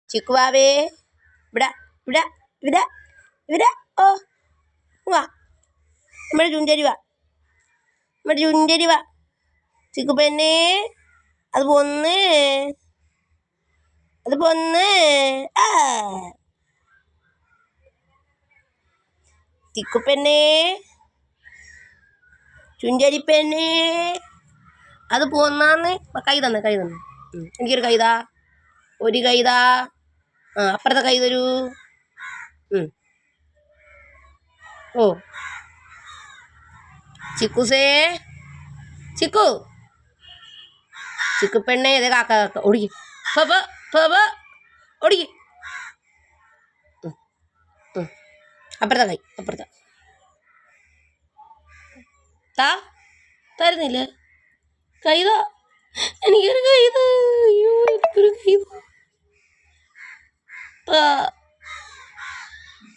ചിക്കുവാവേ ഇവിടെ ഇവിടെ ഇവിടെ ഇവിടെ ഓ വാ നമ്മുടെ ചുഞ്ചരി വാ നമ്മുടെ ചുഞ്ചരി വാ ചിക്കു പെണ്ണേ അത് പൊന്ന് അത് പൊന്ന് ആ ചിക്കു പെണ്ണേ ചുഞ്ചരി പെണ്ണേ അത് പോന്നാന്ന് കൈ തന്നെ എനിക്കൊരു കൈതാ ഒരു കൈതാ ആ അപ്പുറത്തെ കൈ തരൂ ഓ ചിക്കുസേ ചിക്കു ചിക്കു പെണ്ണേ ഇതേ കാക്ക ഓടിക്ക് ഓടിക്ക് അപ്പുറത്തെ കൈ അപ്പുറത്തെ തരുന്നില്ലേ കൈതാ എനിക്കൊരു കൈതാ അയ്യോ എനിക്കൊരു കൈതാ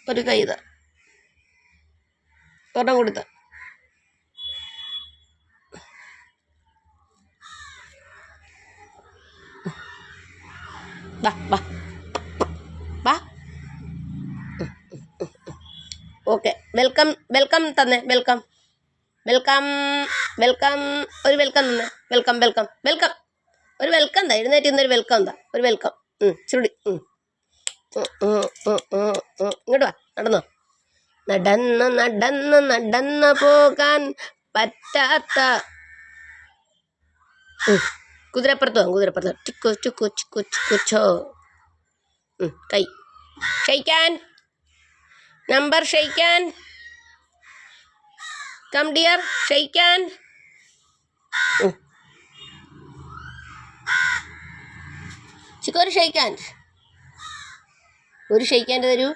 ഒരു കൈതാ ഒരെണ്ണം കൊടുത്ത വാ വാ വാ ഓക്കെ വെൽക്കം വെൽക്കം തന്നെ വെൽക്കം വെൽക്കം വെൽക്കം ഒരു വെൽക്കം തന്നെ വെൽക്കം വെൽക്കം വെൽക്കം ഒരു വെൽക്കം എന്താ എഴുന്നേറ്റ് ഇന്നൊരു വെൽക്കം എന്താ ഒരു വെൽക്കം ചുരുടി ഇങ്ങോട്ട് വാ നടന്നോ നടന്ന് നടന്ന് നടന്ന് പോകാൻ പറ്റാത്ത കുതിരപ്പുറത്ത് ചിക്കു ചിക്കു ചിക്കു ചിക്കു ചോ കൈ ഷെയ്ക്കാൻ നമ്പർ ഷെയ്ക്കാൻ കം ഡിയർ ഷെയ്ക്കാൻ ചിക്കു ഒരു ഷെയ്ക്കാൻ തരൂ